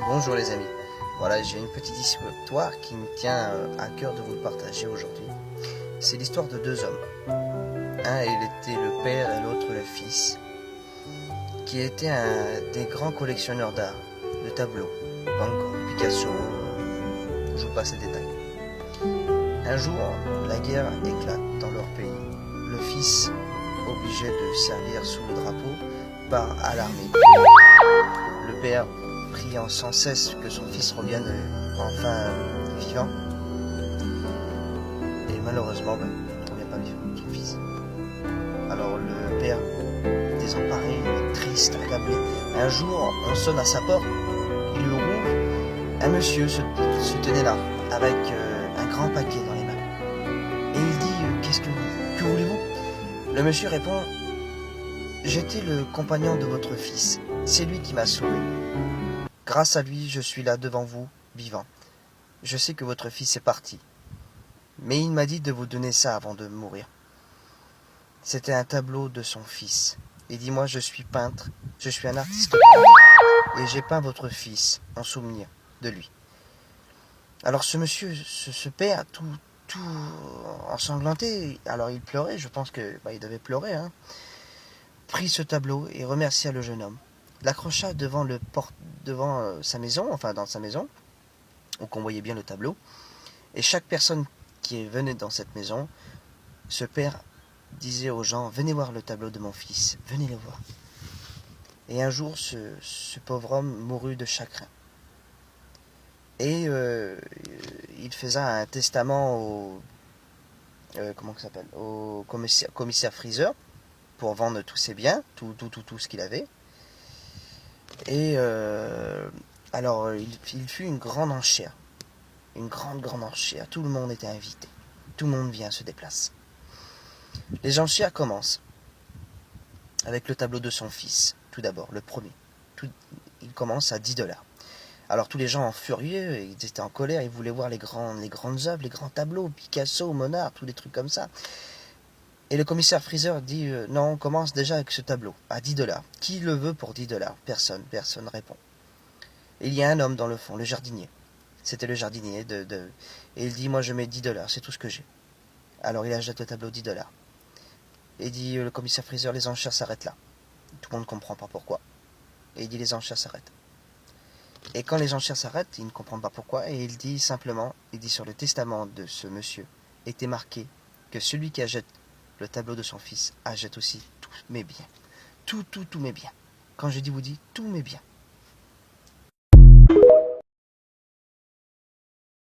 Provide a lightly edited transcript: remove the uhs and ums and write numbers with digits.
Bonjour les amis, voilà j'ai une petite histoire qui me tient à cœur de vous le partager aujourd'hui. C'est l'histoire de deux hommes. Un il était le père et l'autre le fils, qui étaient des grands collectionneurs d'art, de tableaux, Van Gogh, Picasso, je vous passe les détails. Un jour, la guerre éclate dans leur pays. Le fils, obligé de servir sous le drapeau, part à l'armée. Le père, priant sans cesse que son fils revienne enfin vivant, et malheureusement, il ne revient pas vivant, son fils. Alors le père, désemparé, triste, accablé, un jour, on sonne à sa porte, il lui ouvre, un monsieur se tenait là, avec un grand paquet dans les mains. Et il dit, que voulez-vous? Le monsieur répond, j'étais le compagnon de votre fils, c'est lui qui m'a sauvé. Grâce à lui, je suis là devant vous, vivant. Je sais que votre fils est parti, mais il m'a dit de vous donner ça avant de mourir. C'était un tableau de son fils. Et dis-moi, je suis peintre, je suis un artiste peintre, et j'ai peint votre fils en souvenir de lui. Alors ce monsieur, ce père, tout ensanglanté, alors il pleurait, je pense que il devait pleurer, prit ce tableau et remercia le jeune homme. L'accrocha devant sa maison, enfin dans sa maison, où on voyait bien le tableau. Et chaque personne qui venait dans cette maison, ce père disait aux gens, venez voir le tableau de mon fils, venez le voir. Et un jour, ce pauvre homme mourut de chagrin. Et il faisait un testament au commissaire Freezer pour vendre tous ses biens, tout ce qu'il avait. Et alors, il fut une grande enchère. Une grande enchère. Tout le monde était invité. Tout le monde vient, se déplace. Les enchères commencent avec le tableau de son fils. Tout d'abord, le premier. Il commence à 10$. Alors tous les gens en furieux, ils étaient en colère, ils voulaient voir les grandes œuvres, les grands tableaux, Picasso, Monard, tous les trucs comme ça. Et le commissaire Freezer dit non, on commence déjà avec ce tableau, à 10$. Qui le veut pour 10$? Personne répond. Et il y a un homme dans le fond, le jardinier. C'était le jardinier et il dit moi je mets 10$, c'est tout ce que j'ai. Alors il achète le tableau 10$. Et dit le commissaire Freezer, les enchères s'arrêtent là. Tout le monde ne comprend pas pourquoi. Et il dit les enchères s'arrêtent. Et quand les enchères s'arrêtent, il ne comprend pas pourquoi. Et il dit simplement, sur le testament de ce monsieur, était marqué que celui qui achète le tableau de son fils achète aussi tous mes biens. Tous mes biens. Quand je dis vous dis, tous mes biens.